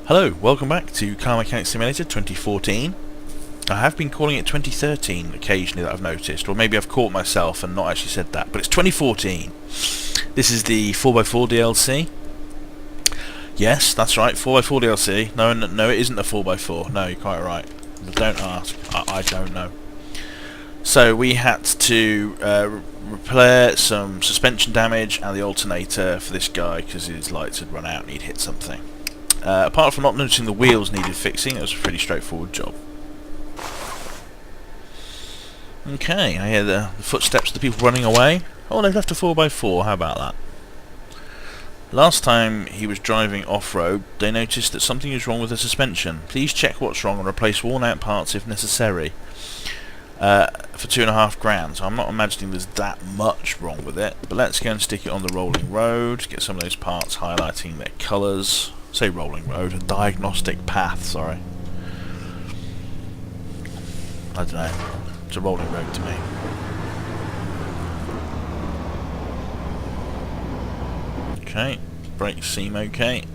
Hello, welcome back to Car Mechanic Simulator 2014. I have been calling it 2013 occasionally, that I've noticed, or maybe I've caught myself and not actually said that, but it's 2014. This is the 4x4 DLC. Yes, that's right, 4x4 DLC. No, it isn't a 4x4. No, you're quite right. Don't ask. I don't know. So we had to repair some suspension damage and the alternator for this guy because his lights had run out and he'd hit something. Apart from not noticing the wheels needed fixing, it was a pretty straightforward job. Okay, I hear the footsteps of the people running away. Oh, they've left a 4x4, how about that? Last time he was driving off-road, they noticed that something is wrong with the suspension. Please check what's wrong and replace worn-out parts if necessary. For £2,500, so I'm not imagining there's that much wrong with it, but let's go and stick it on the rolling road, get some of those parts highlighting their colours. Say rolling road, a diagnostic path, sorry. I don't know, it's a rolling road to me. Okay, brakes seem okay.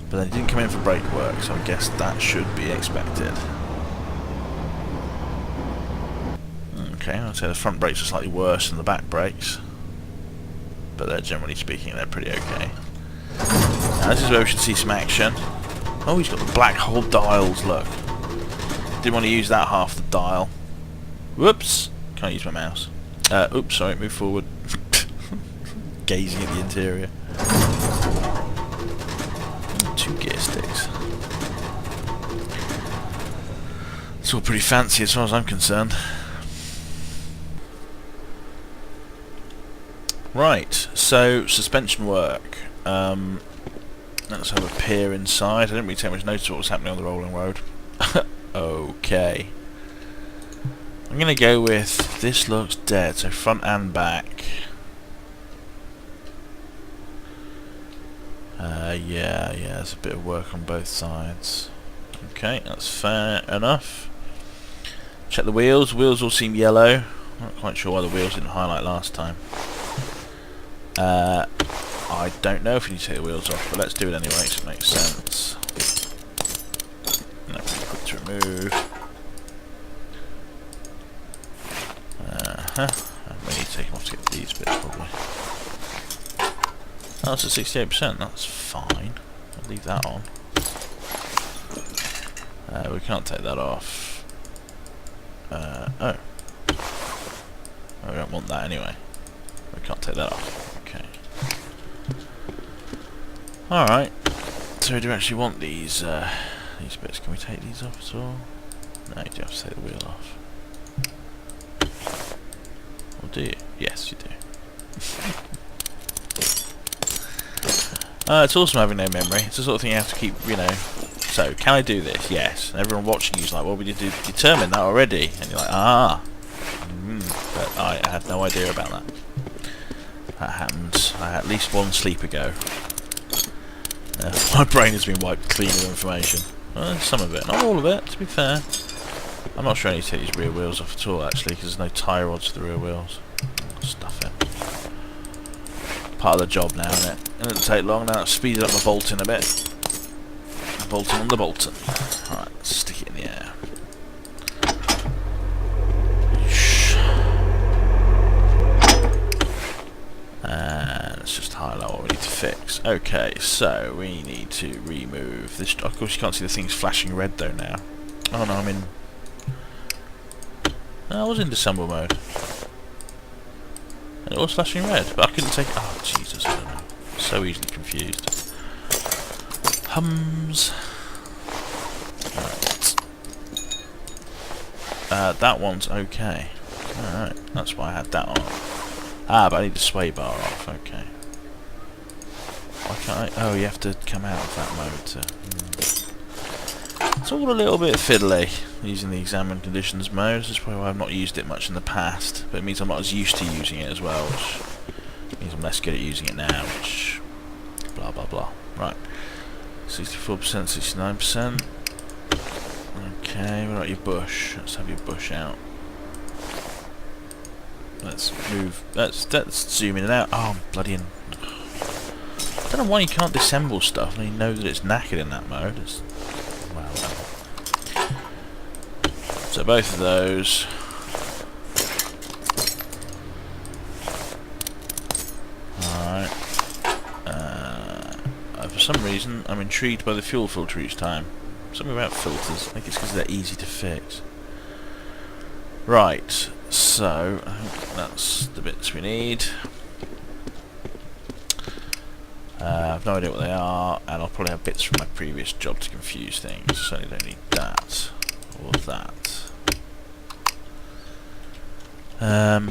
But they didn't come in for brake work, so I guess that should be expected. Okay, I'd say the front brakes are slightly worse than the back brakes, but they're generally speaking, they're pretty okay. Now this is where we should see some action. Oh, he's got the black hole dials, look. Didn't want to use that half the dial. Whoops! Can't use my mouse. Oops, sorry, move forward. Gazing at the interior. 2 gear sticks. It's all pretty fancy as far as I'm concerned. Right, so suspension work. Let's have a peer inside. I didn't really take much notice of what was happening on the rolling road. Okay. I'm going to go with this looks dead, so front and back. Yeah, there's a bit of work on both sides. Okay, that's fair enough. Check the wheels. Wheels all seem yellow. Not quite sure why the wheels didn't highlight last time. I don't know if you need to take the wheels off, but let's do it anyway, so it makes sense. No, quick to remove. We need to take them off to get these bits, probably. Oh, it's at 68%, that's fine. I'll leave that on. We can't take that off. Oh, we don't want that anyway. We can't take that off. Okay. Alright. So we do actually want these bits. Can we take these off at all? No, you do have to take the wheel off. Or do you? Yes, you do. It's awesome having no memory. It's the sort of thing you have to keep, you know. So, can I do this? Yes. And everyone watching you is like, well, we did determine that already. And you're like, ah. But I had no idea about that. That happened at least one sleep ago. My brain has been wiped clean of information. Some of it, not all of it, to be fair. I'm not sure I need to take these rear wheels off at all, actually, because there's no tyre rods for the rear wheels. Stuff in. Part of the job now, isn't it? It doesn't take long now. Speed up my bolting a bit. Bolting on the Bolton. Alright, let's stick it in the air. And let's just highlight what we need to fix. Okay, so we need to remove this. Of course, you can't see the thing's flashing red though now. Oh no, I'm in. No, I was in December mode. And it was flashing red, but I couldn't take. Oh Jesus! I don't know. So easily confused. Hums. Right. That one's okay. Alright, that's why I had that on. Ah, but I need the sway bar off, okay. Why can't I? Oh, you have to come out of that mode to... It's all a little bit fiddly, using the examine conditions mode. This is probably why I've not used it much in the past, but it means I'm not as used to using it as well, which means I'm less good at using it now, which... blah blah blah. Right. 64%, 69%. Okay, what about your bush? Let's have your bush out. Let's move. Let's zoom in and out. Oh, I'm bloody in. I don't don't know why you can't disassemble stuff when you know that it's knackered in that mode. Wow. So both of those. Alright. For some reason, I'm intrigued by the fuel filter each time. Something about filters. I think it's because they're easy to fix. Right. So, I think that's the bits we need. I've no idea what they are, and I'll probably have bits from my previous job to confuse things. Certainly don't need that or that.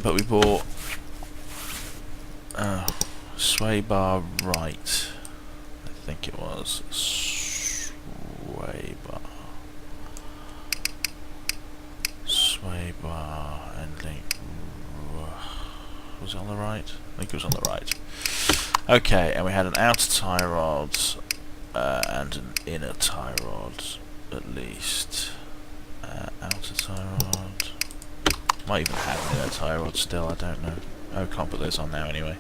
But we bought sway bar right. I think it was sway bar and link. Was it on the right? I think it was on the right. Okay, and we had an outer tie rod and an inner tie rod, at least. Outer tie rod. Might even have an inner tie rod still, I don't know. Oh, can't put those on now anyway.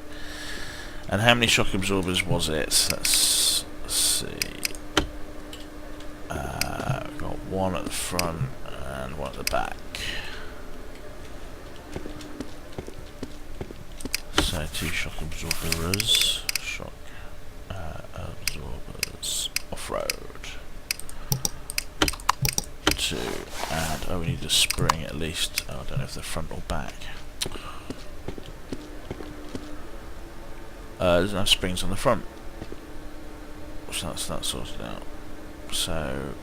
And how many shock absorbers was it? Let's see. We've got one at the front and one at the back. So 2 shock absorbers. Absorbers. Off-road. 2. And oh, we need a spring at least. Oh, I don't know if they're front or back. Doesn't have springs on the front. So that's that sorted out. So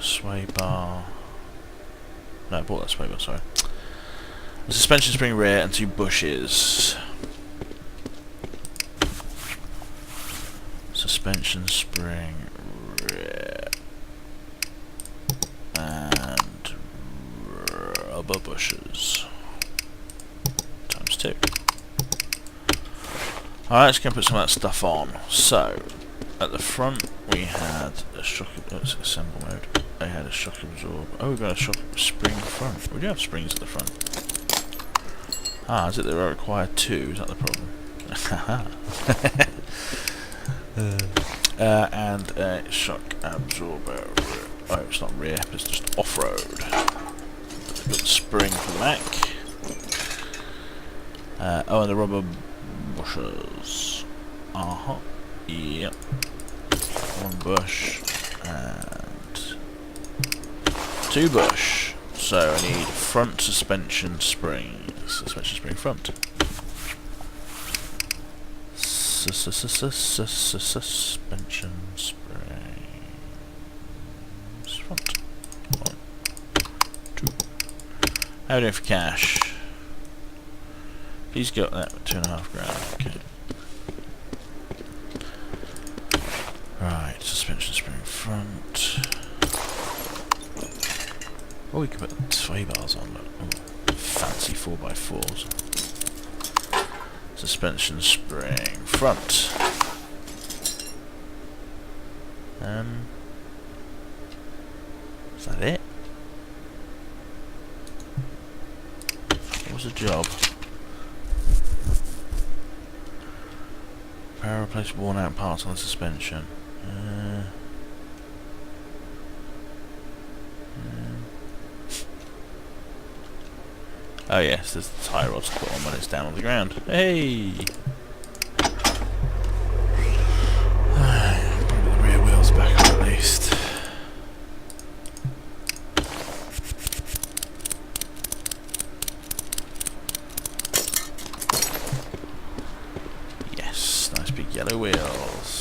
sway bar. No, I bought that sway bar, sorry. A suspension spring rear and 2 bushes. Suspension spring rear and rubber bushes times 2. Alright, let's go and put some of that stuff on. So, at the front we had a shock. Let's assemble mode. I had a shock absorber. Oh, we've got a shock spring front. We do have springs at the front. Ah, is it that they require 2? Is that the problem? And a shock absorber. Oh, it's not rear, it's just off-road. We've got the spring for the back. Oh, and the rubber bushes. Yep. 1 bush and 2 bush. So I need front suspension spring. Suspension spring front. Suspension springs front. 1, 2. How are we doing for cash? Please go that $2.5 grand. Okay. Right, suspension spring front. Oh, we can put sway bars on. Look. Oh, fancy 4x4s. Suspension spring front. Is that it? What was the job? Repair or replace worn out parts on the suspension. Oh yes, there's the tie rods to put on when it's down on the ground. Hey! Put the rear wheels back on at least. Yes, nice big yellow wheels.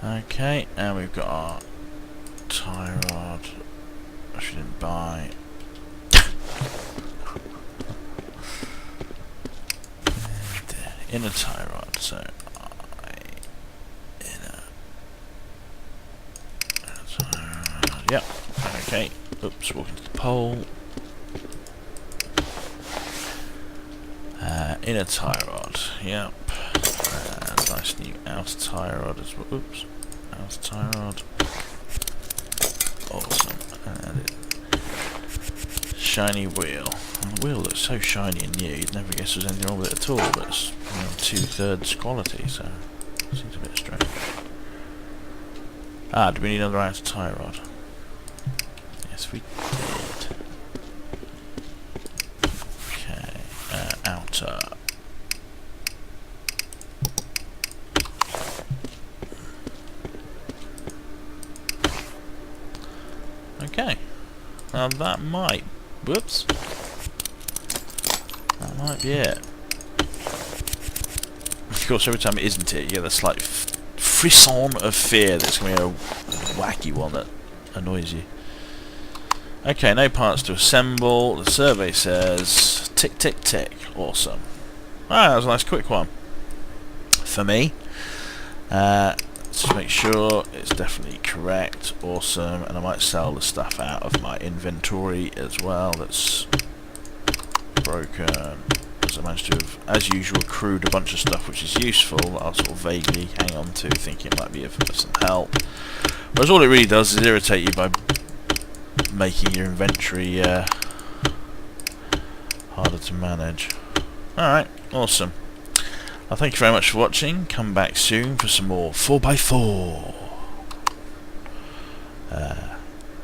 Okay, and we've got our tie rod, which we didn't buy. Inner tie rod, so inner tie rod, yep, okay, oops, walking to the pole. Inner tie rod, yep, and nice new outer tie rod as well, oops. Outer tie rod. Awesome. And shiny wheel. And the wheel looks so shiny and new, you'd never guess there's anything wrong with it at all, but it's 2/3 quality, so it seems a bit strange. Ah, do we need another outer tie rod? Yes, we did. Okay, outer. Okay, now that might, whoops, that might be it. Of course, every time it isn't it, you get that slight frisson of fear that's going to be a wacky one that annoys you. Okay, no parts to assemble. The survey says tick, tick, tick. Awesome. Ah, that was a nice quick one for me. Let's make sure it's definitely correct. Awesome. And I might sell the stuff out of my inventory as well that's broken, because I managed to have, as usual, accrued a bunch of stuff which is useful that I'll sort of vaguely hang on to, thinking it might be of some help. Whereas all it really does is irritate you by making your inventory harder to manage. Alright, awesome. Well, thank you very much for watching. Come back soon for some more 4x4.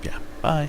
Yeah, bye.